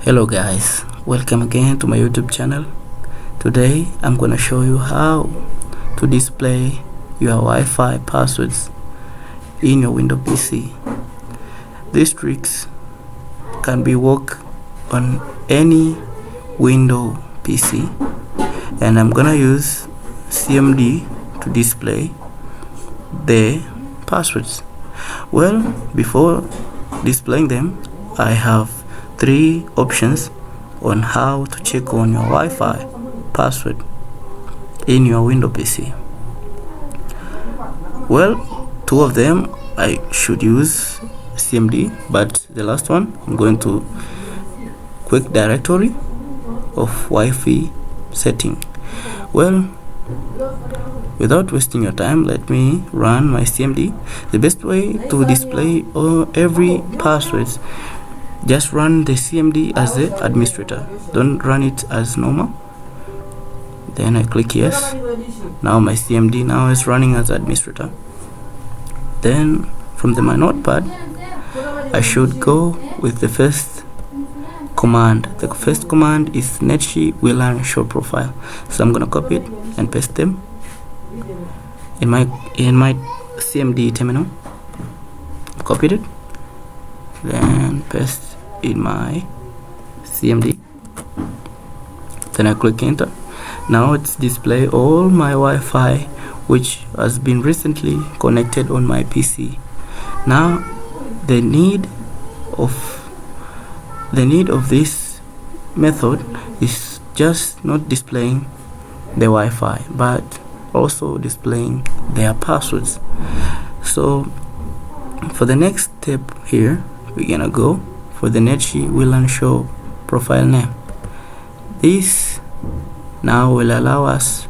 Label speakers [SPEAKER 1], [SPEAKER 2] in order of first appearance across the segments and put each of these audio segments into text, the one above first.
[SPEAKER 1] Hello guys, welcome again to my YouTube channel. Today I'm gonna show you how to display your Wi-Fi passwords in your Windows PC. These tricks can be work on any Windows PC, and I'm gonna use CMD to display the passwords. Well, before displaying them, I have three options on how to check on your Wi-Fi password in your Windows PC. Well, two of them I should use CMD, but the last one I'm going to quick directory of Wi-Fi setting. Well, without wasting your time, let me run my CMD. The best way to display every passwords, just run the CMD as the administrator. Don't run it as normal. Then I click yes. Now my CMD now is running as administrator. Then from my notepad, I should go with the first command. The first command is netshi WLAN show profile. So I'm gonna copy it and paste them in my CMD terminal. Copied it, then paste in my CMD, then I click enter. Now it's display all my Wi-Fi which has been recently connected on my PC. Now the need of this method is just not displaying the Wi-Fi but also displaying their passwords. So for the next step here, we're gonna go for the netshi WLAN show profile name. This now will allow us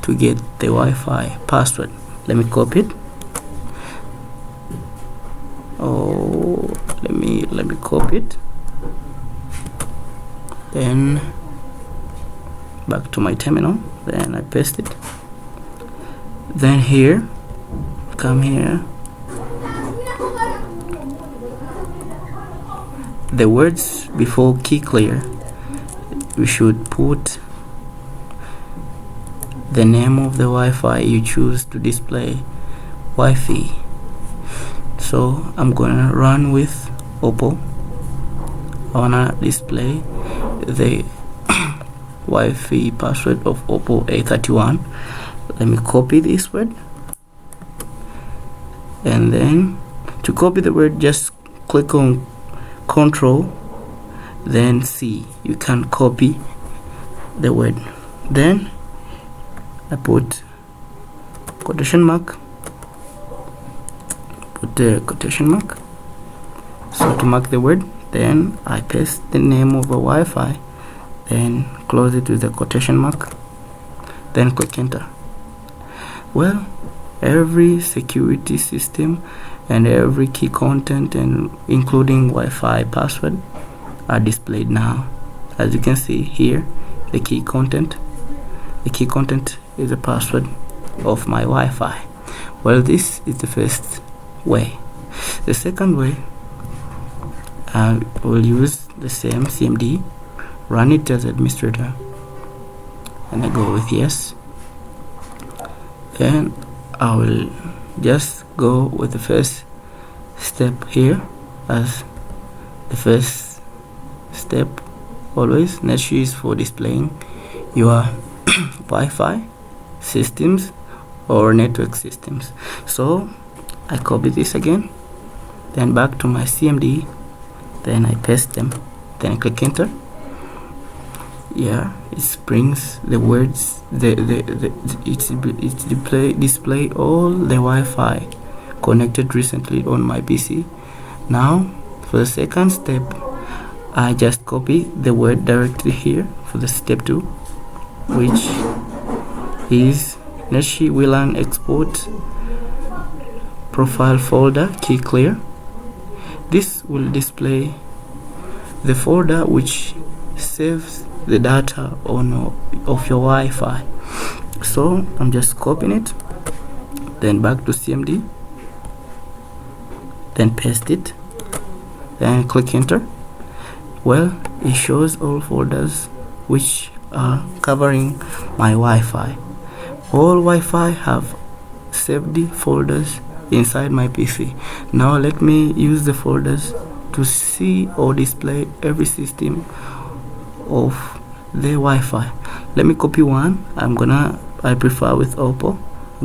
[SPEAKER 1] to get the Wi-Fi password. Let me copy it. Let me copy it. Then back to my terminal. Then I paste it. Then here, come here. The words before key clear, we should put the name of the Wi-Fi you choose to display Wi-Fi. So I'm gonna run with Oppo. I wanna display the Wi-Fi password of Oppo A31. Let me copy this word, and then to copy the word, just click on Control then C. You can copy the word. Then I put quotation mark, put the quotation mark, so to mark the word. Then I paste the name of a Wi-Fi, then close it with the quotation mark, then click enter. Well, every security system and every key content, and including Wi-Fi password, are displayed now. As you can see here, the key content is the password of my Wi-Fi. Well, this is the first way. The second way, I will use the same CMD, run it as administrator, and I go with yes. Then I will just go with the first step here as the first step. Always netshi is for displaying your Wi-Fi systems or network systems. So I copy this again, then back to my CMD, then I paste them, then I click enter. Yeah, it brings the words, display all the Wi-Fi connected recently on my PC. Now for the second step, I just copy the word directly here for the step 2, which is netshi WLAN export profile folder key clear. This will display the folder which saves the data of your Wi-Fi. So I'm just copying it, then back to CMD, then paste it, then click enter. Well, it shows all folders which are covering my Wi-Fi. All Wi-Fi have saved folders inside my PC. Now let me use the folders to see or display every system of the Wi-Fi. Let me copy one. I prefer with Oppo.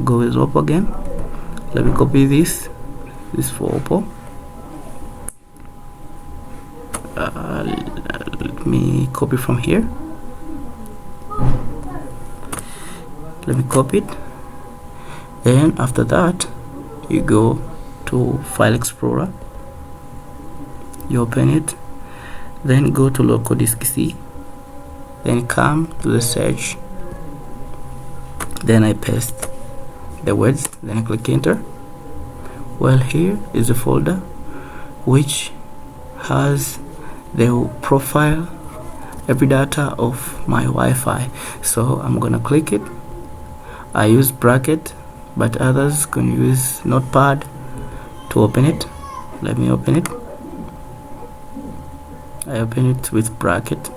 [SPEAKER 1] Go with Oppo again. Let me copy this for Oppo. Let me copy from here. Let me copy it. Then after that, you go to File Explorer, you open it, then go to local disk C, then come to the search, then I paste the words, then I click enter. Well, here is a folder which has the profile, every data of my Wi-Fi. So I'm gonna click it. I use bracket, but others can use notepad to open it. Let me open it. I open it with bracket.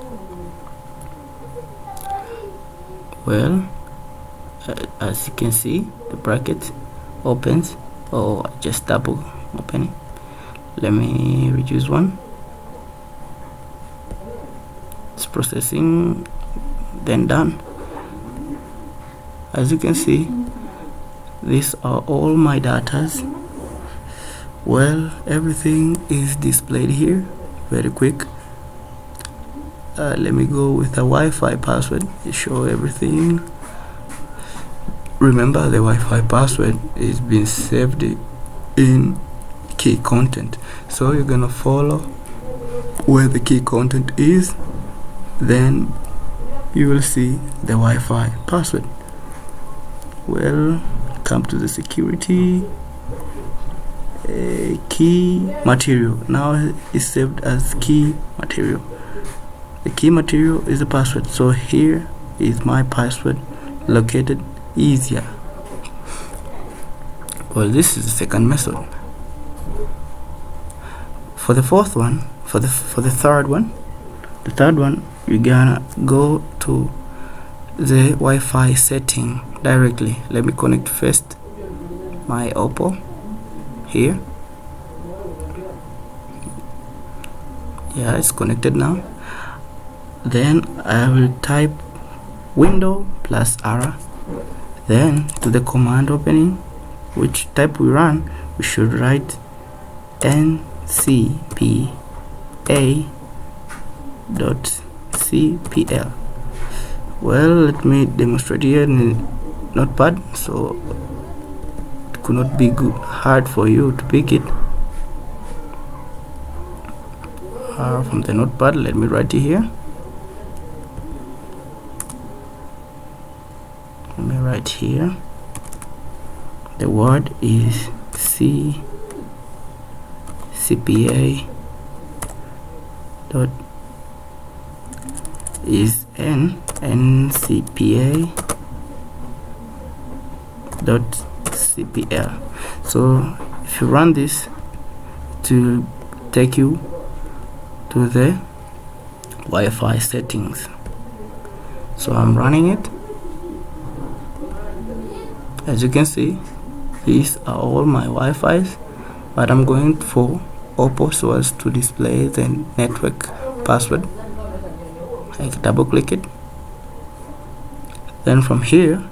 [SPEAKER 1] Well, as you can see, the bracket opens. Oh, just double open it. Let me reduce one. It's processing, then done. As you can see, these are all my datas. Well, everything is displayed here very quick. Let me go with a Wi-Fi password to show everything. Remember, the Wi-Fi password is being saved in key content, so you're gonna follow where the key content is, then you will see the Wi-Fi password. Well, come to the security, key material. Now it's saved as key material. The key material is the password, so here is my password located easier. Well, this is the second method. For the fourth one, for the third one, you're gonna go to the Wi-Fi setting directly. Let me connect first my Oppo here. Yeah, it's connected now. Then I will type window plus R. Then to the command opening, which type we run, we should write ncpa.cpl. Well, let me demonstrate here in Notepad, so it could not be hard for you to pick it. From the Notepad, let me write it here. Let me write here. The word is cpa dot is ncpa dot cpl. So if you run this, to take you to the Wi-Fi settings. So I'm running it. As you can see, these are all my Wi-Fi's, but I'm going for Oppo so as to display the network password. I double click it. Then from here,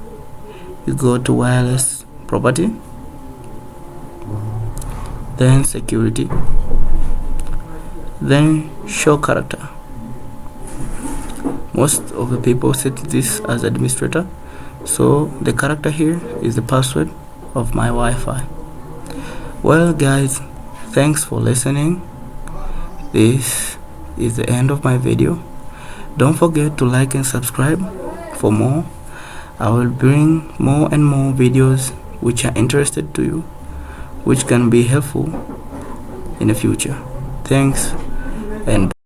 [SPEAKER 1] you go to wireless property, then security, then show character. Most of the people set this as administrator, so the character here is the password of my Wi-Fi. Well guys, thanks for listening. This is the end of my video. Don't forget to like and subscribe for more. I will bring more and more videos which are interested to you, which can be helpful in the future. Thanks and